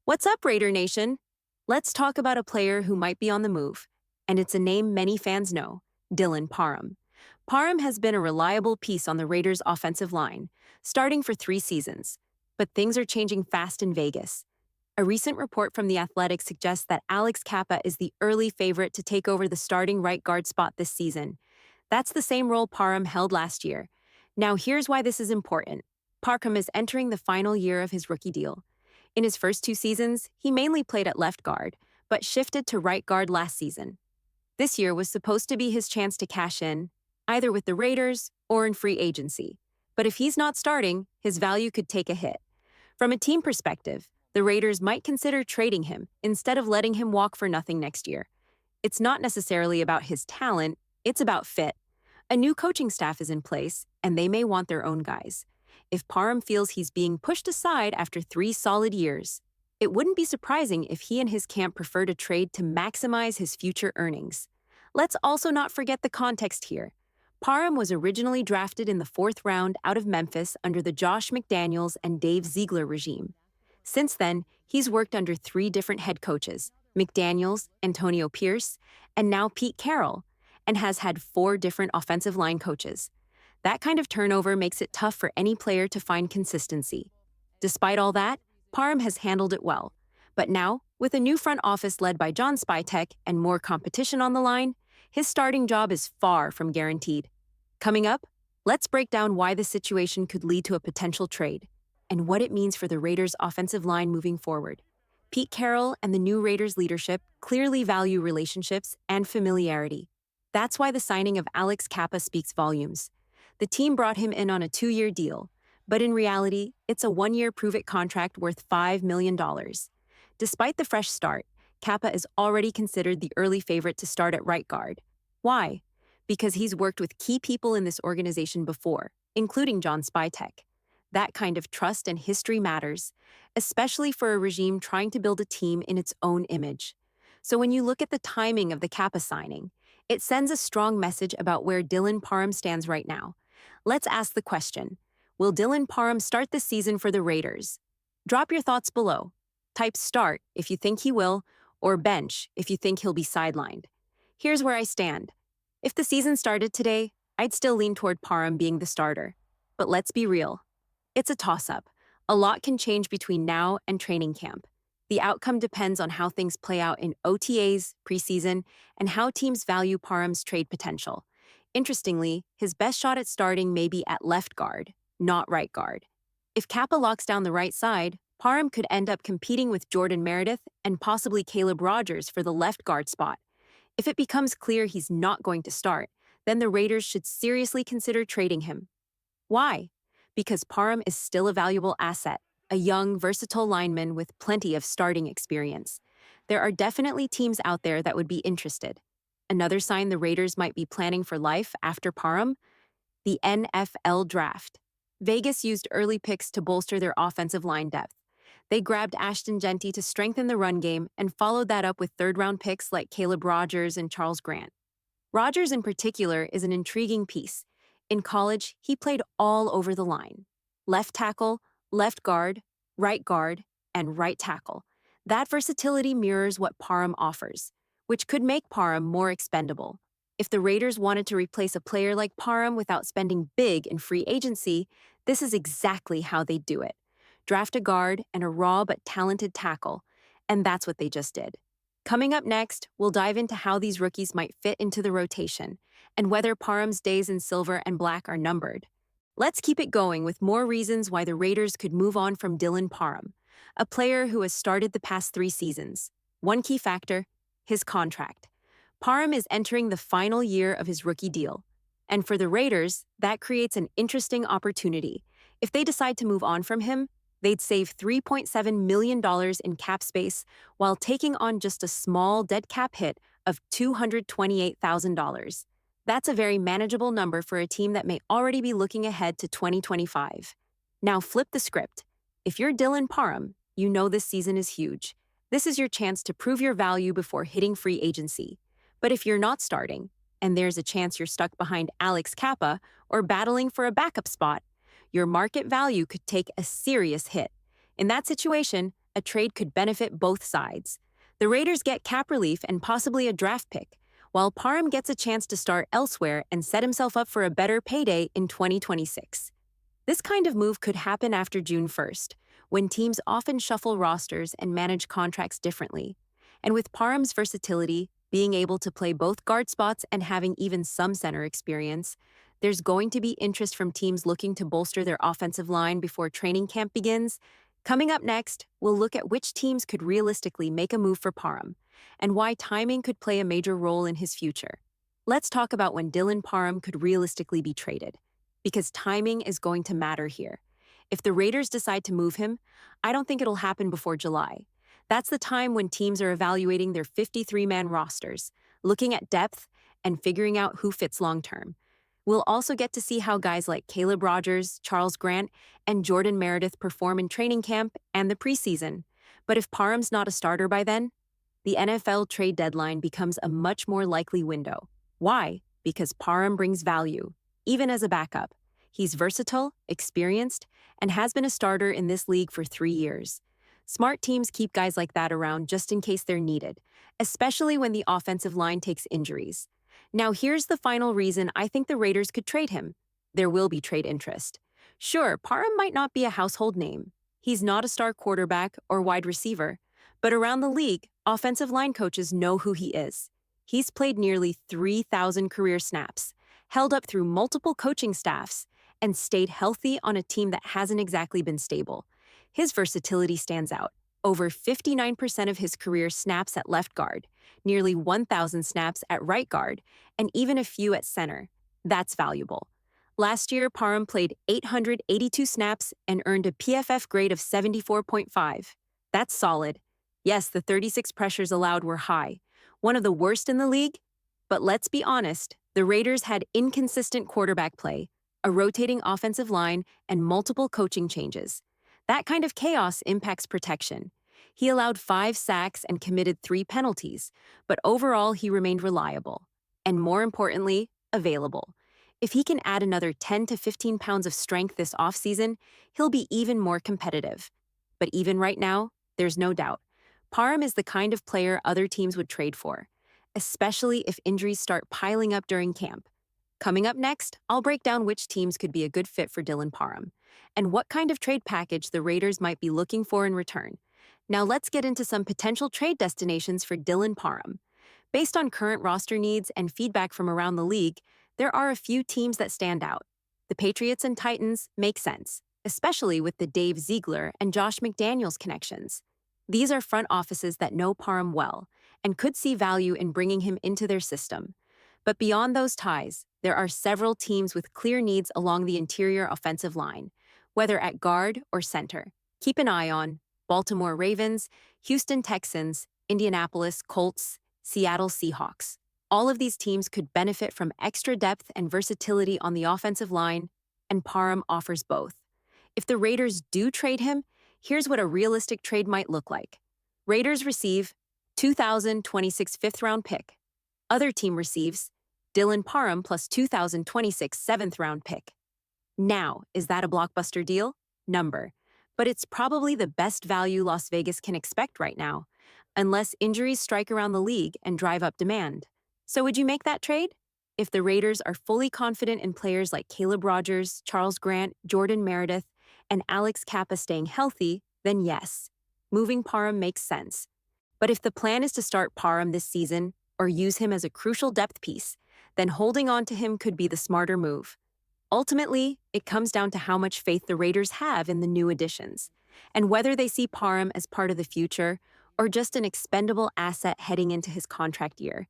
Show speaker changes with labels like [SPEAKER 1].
[SPEAKER 1] What's up, Raider Nation? Let's talk about a player who might be on the move, and it's a name many fans know, Dylan Parham. Parham has been a reliable piece on the Raiders' offensive line, starting for 3 seasons. But things are changing fast in Vegas. A recent report from The Athletic suggests that Cappa is the early favorite to take over the starting right guard spot this season. That's the same role Parham held last year. Now here's why this is important. Parham is entering the final year of his rookie deal. In his first 2 seasons, he mainly played at left guard, but shifted to right guard last season. This year was supposed to be his chance to cash in, either with the Raiders or in free agency. But if he's not starting, his value could take a hit. From a team perspective, the Raiders might consider trading him instead of letting him walk for nothing next year. It's not necessarily about his talent, it's about fit. A new coaching staff is in place, and they may want their own guys. If Parham feels he's being pushed aside after 3 solid years, it wouldn't be surprising if he and his camp prefer to trade to maximize his future earnings. Let's also not forget the context here. Parham was originally drafted in the 4th round out of Memphis under the Josh McDaniels and Dave Ziegler regime. Since then, he's worked under 3 different head coaches, McDaniels, Antonio Pierce, and now Pete Carroll, and has had 4 different offensive line coaches. That kind of turnover makes it tough for any player to find consistency. Despite all that, Parham has handled it well. But now, with a new front office led by Spytek and more competition on the line, his starting job is far from guaranteed. Coming up, let's break down why this situation could lead to a potential trade and what it means for the Raiders' offensive line moving forward. Pete Carroll and the new Raiders leadership clearly value relationships and familiarity. That's why the signing of Cappa speaks volumes. The team brought him in on a 2-year deal, but in reality, it's a 1-year prove-it contract worth $5 million. Despite the fresh start, Cappa is already considered the early favorite to start at right guard. Why? Because he's worked with key people in this organization before, including Spytek. That kind of trust and history matters, especially for a regime trying to build a team in its own image. So when you look at the timing of the Cappa signing, it sends a strong message about where Dylan Parham stands right now. Let's ask the question, will Dylan Parham start this season for the Raiders? Drop your thoughts below. Type start if you think he will, or bench if you think he'll be sidelined. Here's where I stand. If the season started today, I'd still lean toward Parham being the starter. But let's be real. It's a toss-up. A lot can change between now and training camp. The outcome depends on how things play out in OTAs, preseason, and how teams value Parham's trade potential. Interestingly, his best shot at starting may be at left guard, not right guard. If Cappa locks down the right side, Parham could end up competing with Jordan Meredith and possibly Caleb Rogers for the left guard spot. If it becomes clear he's not going to start, then the Raiders should seriously consider trading him. Why? Because Parham is still a valuable asset, a young, versatile lineman with plenty of starting experience. There are definitely teams out there that would be interested. Another sign the Raiders might be planning for life after Parham? The NFL draft. Vegas used early picks to bolster their offensive line depth. They grabbed Ashton Jeanty to strengthen the run game and followed that up with 3rd-round picks like Caleb Rogers and Charles Grant. Rogers in particular is an intriguing piece. In college, he played all over the line. Left tackle, left guard, and right tackle. That versatility mirrors what Parham offers, which could make Parham more expendable. If the Raiders wanted to replace a player like Parham without spending big in free agency, this is exactly how they'd do it. Draft a guard and a raw but talented tackle, and that's what they just did. Coming up next, we'll dive into how these rookies might fit into the rotation and whether Parham's days in silver and black are numbered. Let's keep it going with more reasons why the Raiders could move on from Dylan Parham, a player who has started the past 3 seasons. One key factor, his contract. Parham is entering the final year of his rookie deal. And for the Raiders, that creates an interesting opportunity. If they decide to move on from him, they'd save $3.7 million in cap space while taking on just a small dead cap hit of $228,000. That's a very manageable number for a team that may already be looking ahead to 2025. Now flip the script. If you're Dylan Parham, you know this season is huge. This is your chance to prove your value before hitting free agency. But if you're not starting, and there's a chance you're stuck behind Cappa or battling for a backup spot, your market value could take a serious hit. In that situation, a trade could benefit both sides. The Raiders get cap relief and possibly a draft pick, while Parham gets a chance to start elsewhere and set himself up for a better payday in 2026. This kind of move could happen after June 1st, when teams often shuffle rosters and manage contracts differently. And with Parham's versatility, being able to play both guard spots and having even some center experience, there's going to be interest from teams looking to bolster their offensive line before training camp begins. Coming up next, we'll look at which teams could realistically make a move for Parham and why timing could play a major role in his future. Let's talk about when Dylan Parham could realistically be traded, because timing is going to matter here. If the Raiders decide to move him, I don't think it'll happen before July. That's the time when teams are evaluating their 53-man rosters, looking at depth, and figuring out who fits long-term. We'll also get to see how guys like Caleb Rogers, Charles Grant, and Jordan Meredith perform in training camp and the preseason. But if Parham's not a starter by then, the NFL trade deadline becomes a much more likely window. Why? Because Parham brings value, even as a backup. He's versatile, experienced, and has been a starter in this league for 3 years. Smart teams keep guys like that around just in case they're needed, especially when the offensive line takes injuries. Now, here's the final reason I think the Raiders could trade him. There will be trade interest. Sure, Parham might not be a household name. He's not a star quarterback or wide receiver, but around the league, offensive line coaches know who he is. He's played nearly 3,000 career snaps, held up through multiple coaching staffs, and stayed healthy on a team that hasn't exactly been stable. His versatility stands out. Over 59% of his career snaps at left guard, nearly 1,000 snaps at right guard, and even a few at center. That's valuable. Last year, Parham played 882 snaps and earned a PFF grade of 74.5. That's solid. Yes, the 36 pressures allowed were high, one of the worst in the league. But let's be honest, the Raiders had inconsistent quarterback play, a rotating offensive line, and multiple coaching changes. That kind of chaos impacts protection. He allowed 5 sacks and committed 3 penalties, but overall he remained reliable. And more importantly, available. If he can add another 10 to 15 pounds of strength this offseason, he'll be even more competitive. But even right now, there's no doubt. Parham is the kind of player other teams would trade for, especially if injuries start piling up during camp. Coming up next, I'll break down which teams could be a good fit for Dylan Parham and what kind of trade package the Raiders might be looking for in return. Now let's get into some potential trade destinations for Dylan Parham. Based on current roster needs and feedback from around the league, there are a few teams that stand out. The Patriots and Titans make sense, especially with the Dave Ziegler and Josh McDaniels connections. These are front offices that know Parham well and could see value in bringing him into their system. But beyond those ties, there are several teams with clear needs along the interior offensive line, whether at guard or center. Keep an eye on Baltimore Ravens, Houston Texans, Indianapolis Colts, Seattle Seahawks. All of these teams could benefit from extra depth and versatility on the offensive line, and Parham offers both. If the Raiders do trade him, here's what a realistic trade might look like. Raiders receive 2026 fifth-round pick. Other team receives Dylan Parham plus 2026 seventh-round pick. Now, is that a blockbuster deal? Number. But it's probably the best value Las Vegas can expect right now, unless injuries strike around the league and drive up demand. So would you make that trade? If the Raiders are fully confident in players like Caleb Rogers, Charles Grant, Jordan Meredith, and Alex Cappa staying healthy, then yes, moving Parham makes sense. But if the plan is to start Parham this season or use him as a crucial depth piece, then holding on to him could be the smarter move. Ultimately, it comes down to how much faith the Raiders have in the new additions, and whether they see Parham as part of the future or just an expendable asset heading into his contract year.